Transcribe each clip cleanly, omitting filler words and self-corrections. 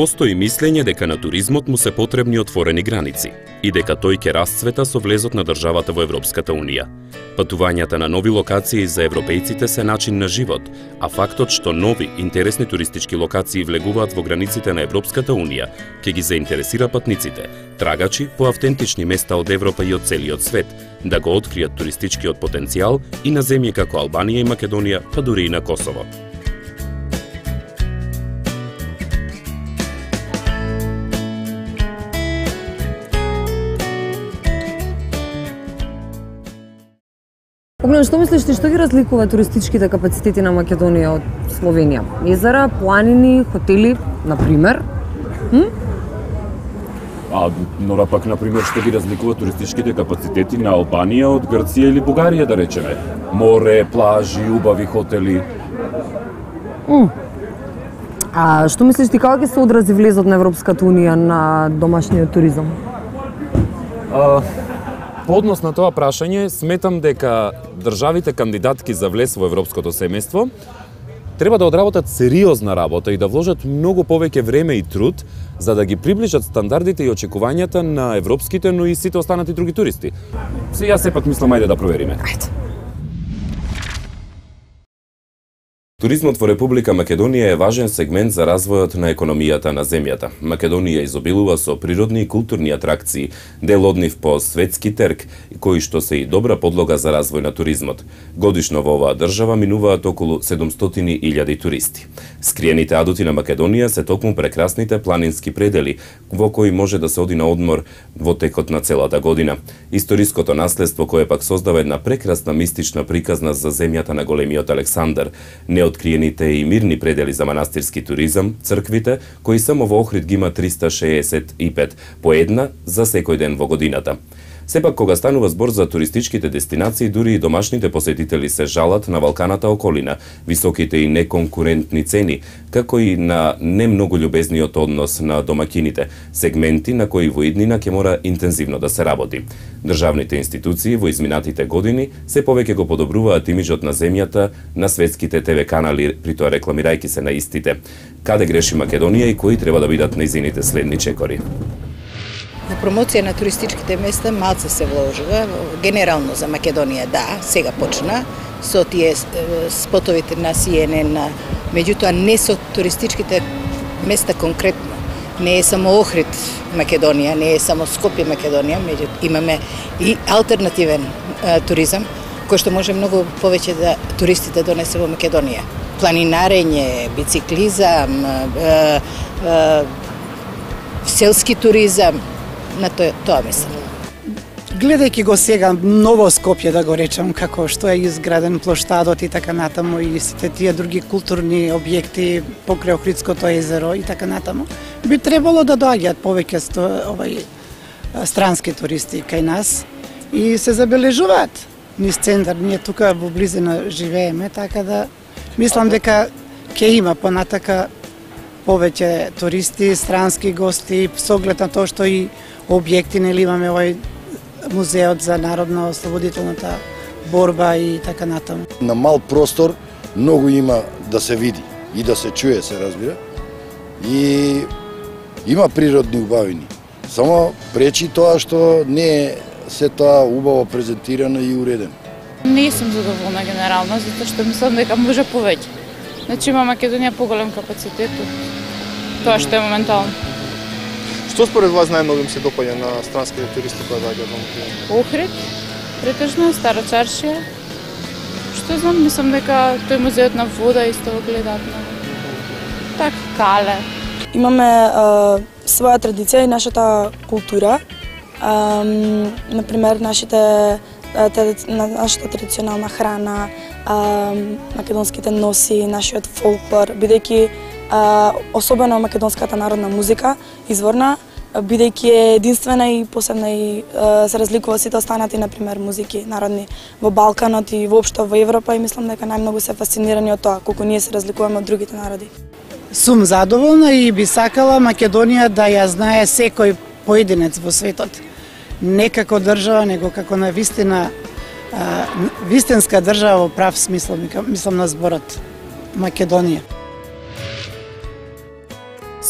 Постои мислење дека на туризмот му се потребни отворени граници и дека тој ќе расцвета со влезот на државата во Европската Унија. Патувањата на нови локации за европејците се начин на живот, а фактот што нови, интересни туристички локации влегуваат во границите на Европската Унија ќе ги заинтересира патниците, трагачи по автентични места од Европа и од целиот свет, да го откријат туристичкиот потенцијал и на земји како Албанија и Македонија, па дури и на Косово. Огледам, што мислиш ти, што ги разликува туристичките капацитети на Македонија од Словенија? Езера, планини, хотели, например? Но пак, например, што ги разликува туристичките капацитети на Албанија од Грција или Бугарија, да речеме? Море, плажи, убави хотели. А што мислиш ти, како ќе се одрази влезот на Европската Унија на домашниот туризам? По однос на тоа прашање, сметам дека државите кандидатки за влез во европското семејство треба да одработат сериозна работа и да вложат многу повеќе време и труд за да ги приближат стандардите и очекувањата на европските, но и сите останати други туристи. Сега сепак мислам, ајде да провериме. Туризмот во Република Македонија е важен сегмент за развојот на економијата на земјата. Македонија изобилува со природни и културни атракции, дел од нив по светски терк, кои што се и добра подлога за развој на туризмот. Годишно во оваа држава минуваат околу 700.000 туристи. Скриените адути на Македонија се токму прекрасните планински предели, во кои може да се оди на одмор во текот на целата година. Историското наследство кое пак создава една прекрасна мистична приказна за земјата на големиот Александар, неоткриените и мирни предели за манастирски туризам, црквите, кои само во Охрид ги има 365, по една за секој ден во годината. Сепак, кога станува збор за туристичките дестинации, дури и домашните посетители се жалат на валканата околина, високите и неконкурентни цени, како и на не многу љубезниот однос на домакините, сегменти на кои во иднина ќе мора интензивно да се работи. Државните институции во изминатите години се повеќе го подобруваат имиджот на земјата на светските ТВ канали, при тоа рекламирајќи се на истите. Каде греши Македонија и кои треба да бидат нејзините следни чекори? На промоција на туристичките места малце се вложува, генерално за Македонија сега почна, со тие спотовите на CNN, меѓутоа не со туристичките места конкретно. Не е само Охрид Македонија, не е само Скопје Македонија, меѓутоа имаме и алтернативен туризам, кој што може многу повеќе да туристите донесе во Македонија. Планинарење, бициклизам, селски туризам, на тоа мислам. Гледајќи го сега ново Скопје, да го речам, како што е изграден плоштадот и така натаму, и сите тие други културни објекти покрај Охридското езеро и така натаму, би требало да доаѓаат повеќе странски туристи кај нас и се забележуваат низ центар. Ние тука во близина живееме, така да мислам дека ќе има понатака повеќе туристи, странски гости, со оглед на тоа што и објекти, нели имаме овој музеот за народно-ослободителната борба и така натаму. На мал простор многу има да се види и да се чуе, се разбира. И има природни убавини. Само пречи тоа што не е се тоа убаво презентирано и уредено. Не сум задоволна генерално, затоа што мислам дека може повеќе. Значи има Македонија поголем капацитет од тоа што е моментално. Што според вас најмногу им се допаѓа на странските туристи кои доаѓаат во Македонија? Охрид, претежно Стара Чаршија. Што знам, мислам дека тој музеот на вода исто го гледаат многу. Так, Кале. Имаме своја традиција и нашата култура. Например, нашата традиционална храна, македонските носи, нашиот фолклор, бидејќи особено македонската народна музика, изворна, бидејќи е единствена и посебна и се разликува сите останати, например, музики народни во Балканот и воопшто во Европа, и мислам дека најмногу се фасцинирани од тоа колку ние се разликуваме од другите народи. Сум задоволна и би сакала Македонија да ја знае секој поединец во светот. Не како држава, него како на вистинска држава во прав смисла, мислам на зборот Македонија.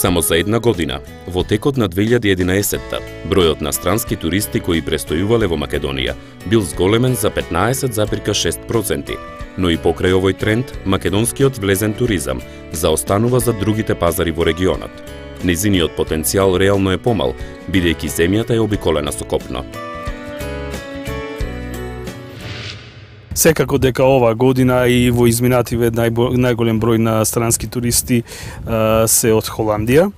Само за една година, во текот на 2011-та, бројот на странски туристи кои престојувале во Македонија бил зголемен за 15,6%, но и покрај овој тренд, македонскиот влезен туризам заостанува за другите пазари во регионот. Незиниот потенцијал реално е помал, бидејќи земјата е обиколена со копно. Секако дека ова година и во изминативе најголем број на странски туристи се од Холандија.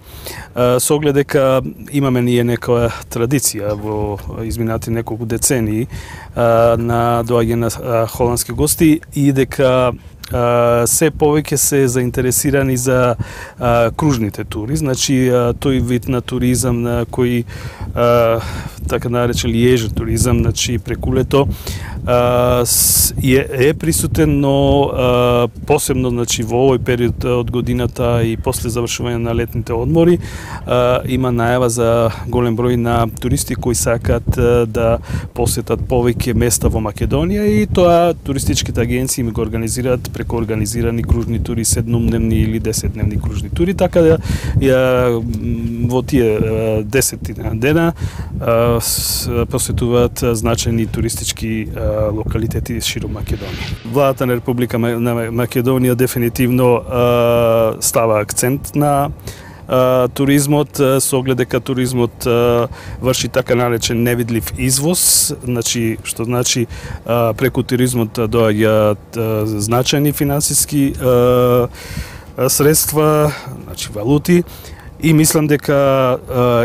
Со оглед дека имаме ние некоја традиција во изминати неколку децении на доаѓање на холандски гости и дека се повеќе се заинтересирани за кружните тури, значи тој вид на туризам на кој така наречен лиежен туризам, значи преку лето е присутен, но посебно значи во овој период од годината и после завршување на летните одмори има најава за голем број на туристи кои сакаат да посетат повеќе места во Македонија и тоа туристичките агенции го организираат преку организирани кружни тури, 7-дневни или 10-дневни кружни тури, така да во тие 10 дена посетуваат значајни туристички локалитети широм Македонија. Владата на Република на Македонија дефинитивно става акцент на туризмот, со оглед дека туризмот врши така наречен невидлив извоз, значи што значи преку туризмот доаѓаат значајни финансиски средства, значи валути. И мислам дека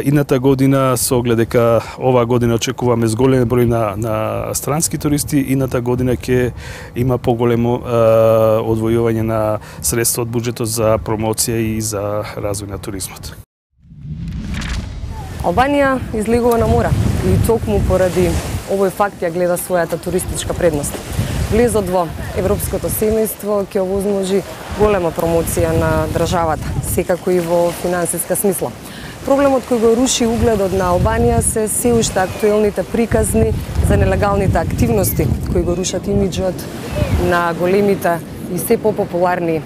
идната година, со оглед дека оваа година очекуваме зголем број на странски туристи, идната година ќе има поголемо одвојување на средства од буџетот за промоција и за развој на туризмот. Албанија излегува на мора и токму поради овој факт ја гледа својата туристичка предност. Влезот во европското семејство ќе овозможи голема промоција на државата, секако и во финансиска смисла. Проблемот кој го руши угледот на Албанија се уште актуелните приказни за нелегалните активности кои го рушат имиџот на големите и се попопуларни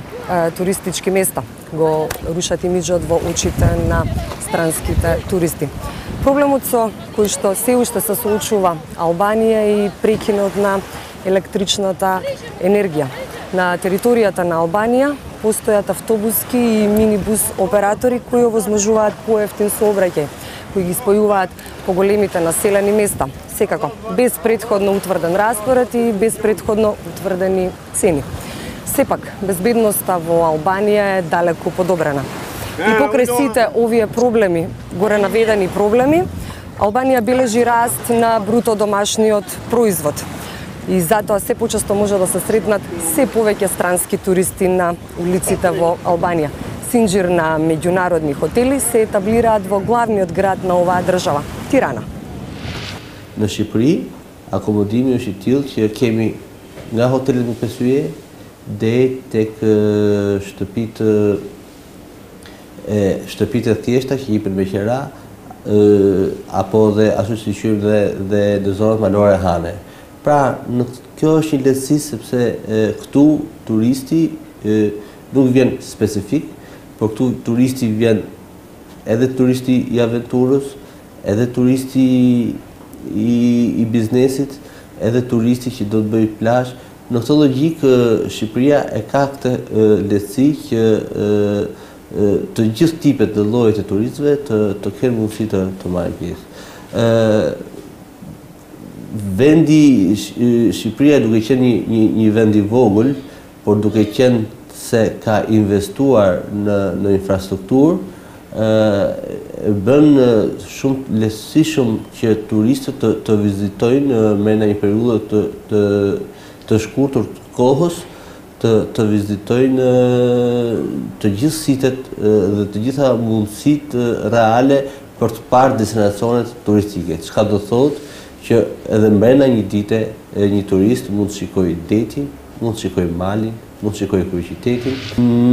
туристички места. Го рушат имиџот во очите на странските туристи. Проблемот со кој што се уште се соочува Албанија и прекинот на електричната енергија. На територијата на Албанија постојат автобуски и минибус оператори кои овозможуваат поевтин сообраќај, кои ги спојуваат по големите населени места, секако без претходно утврден распоред и без претходно утврдени цени. Сепак, безбедноста во Албанија е далеку подобрена. И покрај сите овие проблеми, горе наведени проблеми, Албанија бележи раст на бруто домашниот производ. И затоа се почесто може да се сретнат се повеќе странски туристи на улиците во Албанија. Синџир на меѓународни хотели се етаблираат во главниот град на оваа држава, Тирана. Në Shqipëri, akomodimi është I tillë që kemi nga hotelet me pesye deri tek shtëpitë e thjeshta që jipen me qera apo dhe ashtu si qyr dhe zonat malore hane. Pra, kjo është një lehtësi sepse këtu turisti nuk vjen specifik, por këtu turisti vjen edhe turisti I aventurës, edhe turisti I biznesit, edhe turisti që do të bëjë plazh. Në këtë logjikë Shqipëria e ka këtë lehtësi që të gjithë tipet dhe llojet e turistëve të kenë mundësi të marrin pjesë. Vendi Shqipëria duke qenë një vend I vogël, por duke qenë se ka investuar në infrastrukturë, bën shumë lehtësishëm që turistët të vizitojnë me në një periudhë të shkurtër të kohës, të vizitojnë të gjithë sitet dhe të gjitha mundësitë reale për të parë destinacionet turistike. Çka do thotë që edhe mbrenda një dite një turist mund të shikojë detin, mund të shikojë malin, mund të shikojë kryeqytetin.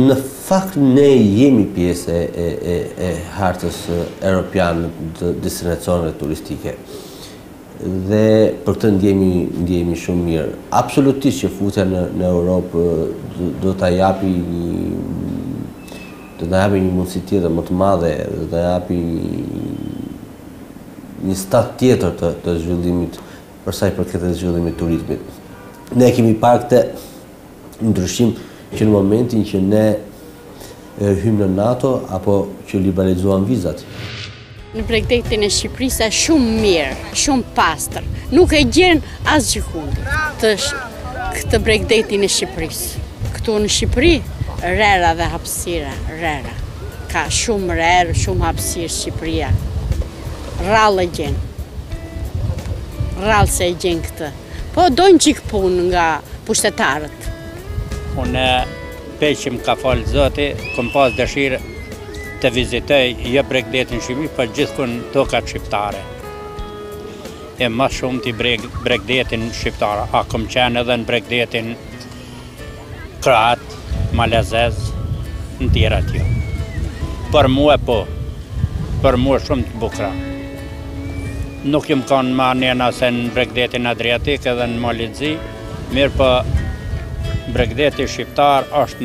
Në fakt ne jemi pjesë e hartës europiane të destinacioneve turistike. Dhe për këtë ndjehemi shumë mirë. Absolutisht që futja në Europë do ta japi na japi një mundësi tjetër më të madhe, dhe na japi një stad tjetër të zhvillimit për sa i përket të zhvillimit turizmit. Ne kemi parë këtë ndryshim që në momentin që ne hymë në NATO apo që liberalizuan vizat. Në Bregdetin e Shqipërisë është shumë mirë, shumë pastër. Nuk e gjen asgjë kundër këtë Bregdetin e Shqipërisë. Këtu në Shqipëri, rera dhe hapësira, rera. Ka shumë rerë, shumë hapësirë Shqipëria. Rallë e gjen. Rallë se e gjen këtë. Po dojnë qikë punë nga pushtetarët. Unë peqim ka falë Zoti, kom pas dëshirë të vizitoj jo Bregdetin Shqipëri, për gjithkun tokat shqiptare. E më shumë të Bregdetin shqiptare. A kom qenë edhe në Bregdetin Kroat, Malezez, në tjera tjo. Për mua po, për mua shumë të bukra. Nuk jam kanë ma njëna se në Bregdetin Adriatik edhe në Malizi, mirë për Bregdeti shqiptar është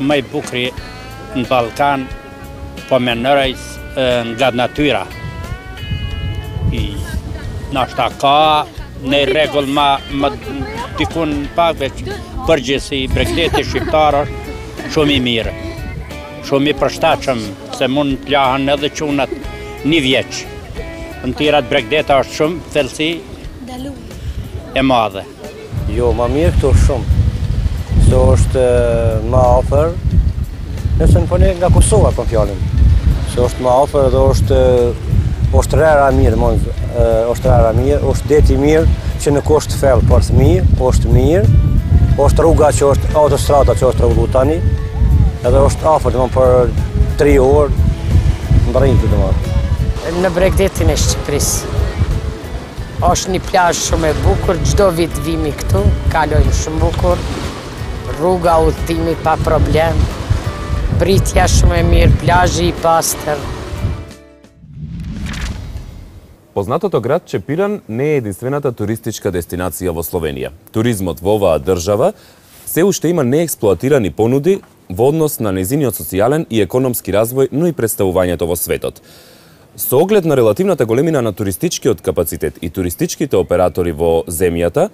më i bukri në Balkan, po me nërëjs nga natyra. Nashta ka në regull ma dikun pak veç përgjithsi Bregdeti shqiptar është shumë i mirë, shumë i përshtatshëm, se mund të lahen edhe qunat një vjeç. Në tjerat Bregdeta është shumë thellësi e madhe. Jo, ma mirë këtu shumë, se është ma afër, nëse në përne nga Kosova për fjallin, se është ma afër dhe është rera mirë, është deti mirë, që nuk është fell për të mirë, është rruga që është autostrada që është rrugë tani, edhe është afër për 3 orë, në rrinë të dëmarë. Në Bregdetin e Shqipërisë. Është një plazh shumë e bukur, çdo vit vimi këtu, kalojmë shumë bukur, rruga udhëtimi pa problem, pritja shumë e mirë, plazhi i pastër. Познатото градче Пиран не е единствената туристичка дестинација во Словенија. Туризмот во оваа држава се уште има неексплоатирани понуди во однос на нејзиниот социјален и економски развој, но и представувањето во светот. Со оглед на релативната големина на туристичкиот капацитет и туристичките оператори во земјата,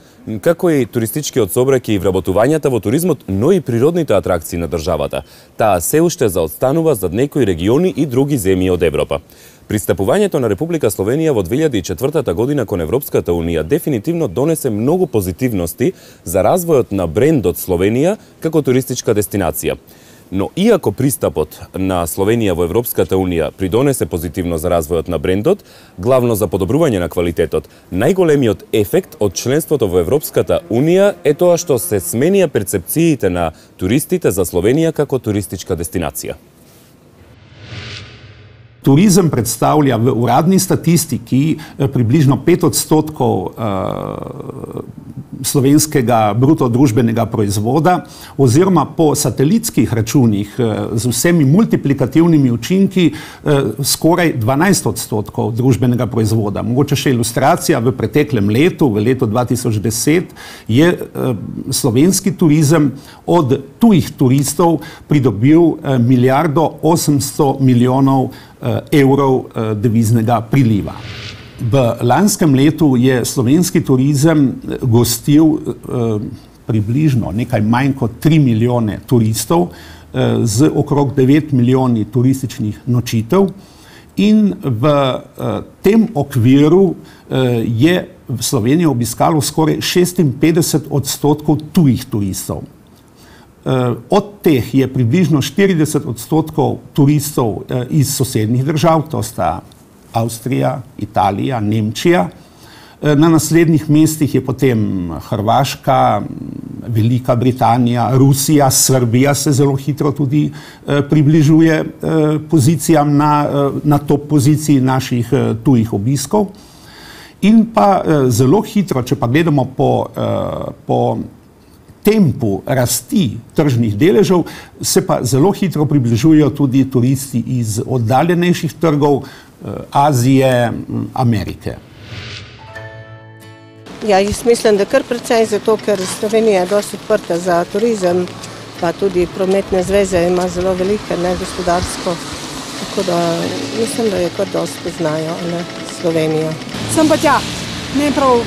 како и туристичкиот сообраќај и вработувањата во туризмот, но и природните атракции на државата, таа се уште заостанува зад некои региони и други земји од Европа. Пристапувањето на Република Словенија во 2004 година кон Европската Унија дефинитивно донесе многу позитивности за развојот на брендот Словенија како туристичка дестинација. Но иако пристапот на Словенија во Европската Унија придонесе позитивно за развојот на брендот, главно за подобрување на квалитетот, најголемиот ефект од членството во Европската Унија е тоа што се сменија перцепциите на туристите за Словенија како туристичка дестинација. Turizem predstavlja v uradni statistiki približno 5% slovenskega bruto družbenega proizvoda, oziroma po satelitskih računih z vsemi multiplikativnimi učinki skoraj 12% družbenega proizvoda. Mogoče še ilustracija, v preteklem letu, v letu 2010, je slovenski turizem od tujih turistov pridobil 1,8 milijarde evrov deviznega priliva. V lanskem letu je slovenski turizem gostil približno nekaj manj kot 3 milijone turistov z okrog 9 milijoni turističnih nočitev in v tem okviru je v Slovenijo obiskalo skoraj 56% tujih turistov. Od teh je približno 40% turistov iz sosednjih držav, to sta Avstrija, Italija, Nemčija. Na naslednjih mestih je potem Hrvaška, Velika Britanija, Rusija, Srbija se zelo hitro tudi približuje pozicijam na top poziciji naših tujih obiskov. In pa zelo hitro, če pa gledamo po tempu rasti tržnih deležev, se pa zelo hitro približujejo tudi turisti iz oddaljenejših trgov, Azije, Amerike. Ja, jaz mislim, da kar precej zato, ker Slovenija je dosti odprta za turizem pa tudi prometne zveze ima zelo velike, ne gospodarsko. Tako da mislim, da je kar dosti poznajo Slovenijo. Sem pa tja, ne prav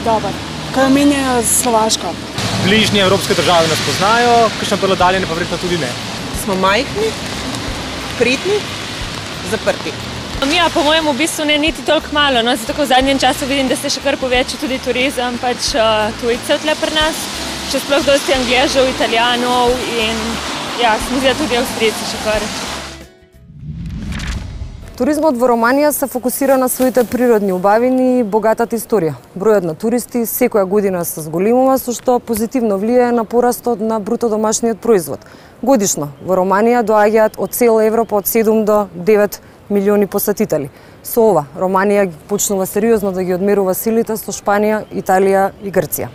dober, kaj omenjajo Slovaško. Bližnje evropske države nas poznajo, kakšne bolj oddaljene pa verjetno tudi ne. Smo majhni, pridni, zaprti. Ja, po mojem v bistvu ne niti toliko malo, no, zato v zadnjem času vidim, da se še kar poveča tudi turizem, pač tujcev tle pri nas, še sploh dosti Angležev, Italijanov in ja, se mi zdi, da tudi Avstrijci še kar. Туризмот во Романија се фокусира на своите природни убавини и богатата историја. Бројот на туристи секоја година се зголемува, со што позитивно влијае на порастот на бруто домашниот производ. Годишно во Романија доаѓаат од цела Европа од 7 до 9 милиони посетители. Со ова, Романија почнува сериозно да ги одмерува силите со Шпанија, Италија и Грција.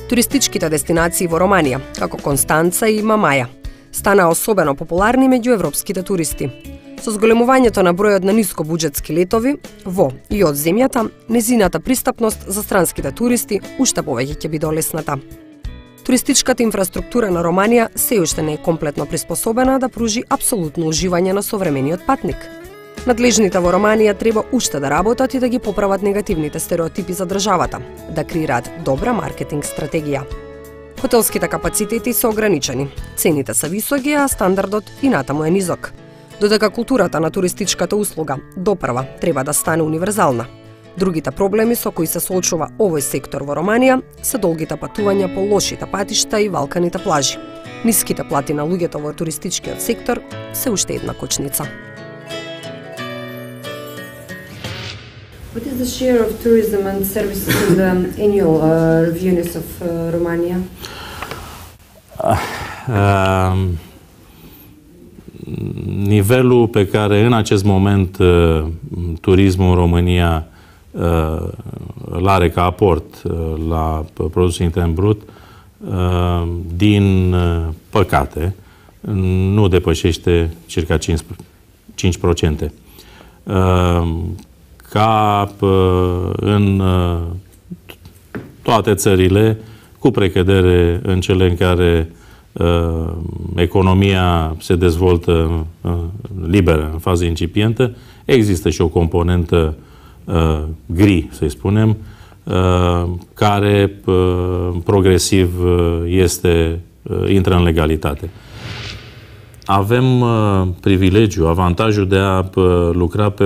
Туристичките дестинации во Романија, како Констанца и Мамаја, стана особено популарни меѓу европските туристи. Со зголемувањето на бројот на нискобуџетски летови во и од земјата, незината пристапност за странските туристи уште повеќе ќе биде олесната. Туристичката инфраструктура на Романија се уште не е комплетно приспособена да пружи апсолутно уживање на современиот патник. Надлежните во Романија треба уште да работат и да ги поправат негативните стереотипи за државата, да креираат добра маркетинг стратегија. Хотелските капацитети се ограничени, цените се високи, а стандардот и натаму е низок. Додека културата на туристичката услуга допрва треба да стане универзална. Другите проблеми со кои се соочува овој сектор во Романија се долгите патувања по лошите патишта и валканите плажи. Ниските плати на луѓето во туристичкиот сектор се уште една кочница. What is the share of tourism and services in the annual revenues of Romania? Nivelul pe care în acest moment turismul în România îl are ca aport la produsul intern brut, din păcate, nu depășește circa 5%. Ca în toate țările, cu precădere în cele în care economia se dezvoltă liberă, în fază incipientă, există și o componentă gri, să-i spunem, care progresiv intră în legalitate. Avem privilegiul, avantajul de a lucra pe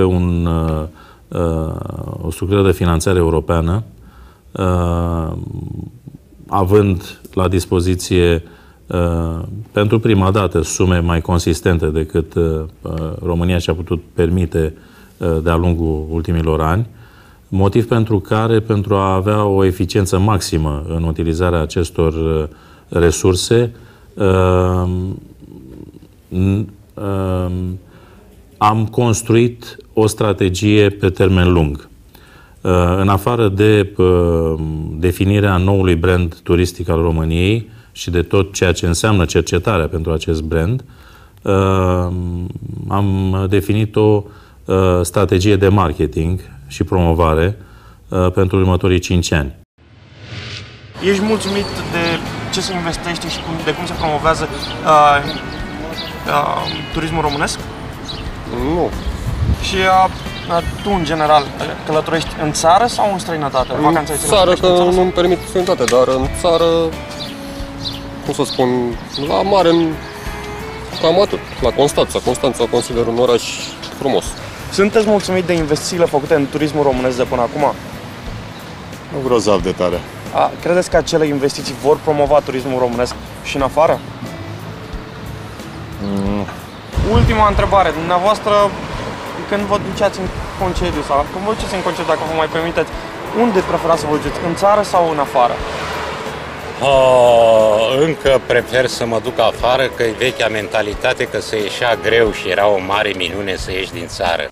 o structură de finanțare europeană, având la dispoziție pentru prima dată sume mai consistente decât România și-a putut permite de-a lungul ultimilor ani, motiv pentru care, pentru a avea o eficiență maximă în utilizarea acestor resurse, am construit o strategie pe termen lung. În afară de definirea noului brand turistic al României și de tot ceea ce înseamnă cercetarea pentru acest brand, am definit o strategie de marketing și promovare pentru următorii 5 ani. Ești mulțumit de ce se investește și de cum se promovează turismul românesc? Nu. Și tu, în general, călătorești în țară sau în străinătate? În țară, că nu-mi permit străinătate, dar în țară, cum să spun, la mare, cam atât. La Constanța. Constanța consider un oraș frumos. Sunteți mulțumit de investițiile făcute în turismul românesc de până acum? Nu grozav de tare. Credeți că acele investiții vor promova turismul românesc și în afară? Ultima întrebare. Dumneavoastră, când vă duceați în concediu sau când vă duceți în concediu, dacă vă mai permiteți, unde preferați să vă duceți? În țară sau în afară? Încă prefer să mă duc afară, că e vechea mentalitate că se ieșea greu și era o mare minune să ieși din țară.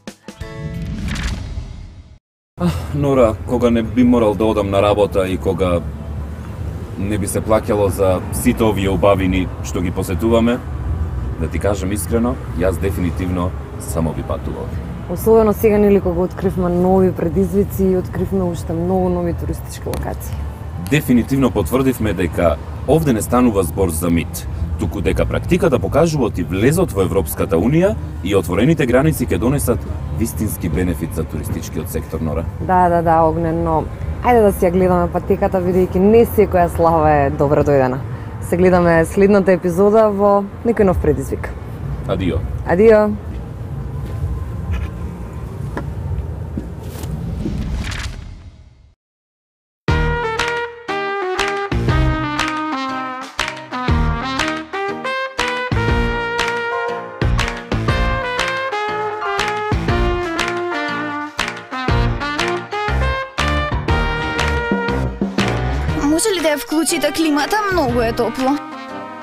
Нора, кога не би морал да одам на работа и кога не би се плаќало за сите овие убавини што ги посетуваме, да ти кажам искрено, јас дефинитивно само би патувал. Особено сега нели кога откривме нови предизвици и откривме уште многу нови туристички локации. Дефинитивно потврдивме дека овде не станува збор за мит, туку дека практиката покажува и влезот во Европската Унија и отворените граници ќе донесат вистински бенефит за туристичкиот сектор, Нора. Да, Огнен, но ајде да си ја гледаме патеката, бидејќи не секоја слава е добро дојдена. Се гледаме следната епизода во некој нов предизвик. Адио. Адио. Може ли да ја вклучите климата? Многу е топло.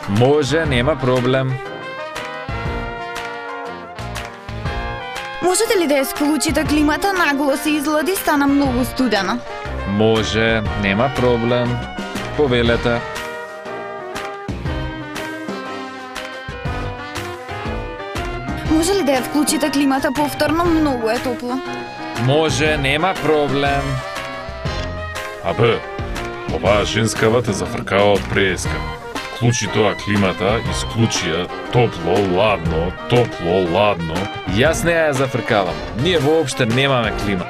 Може, нема проблем. Можете ли да ја исклучите климата? Нагло се излади, стана многу студено. Може, нема проблем. Повелете. Може ли да ја вклучите климата повторно? Многу е топло. Може, нема проблем. Абе, оваа женскава те зафркава од преска. Вклучи тоа климата, исклучи ја, топло, ладно, топло, ладно. Јас не ја зафркавам. Ние воопште немаме клима.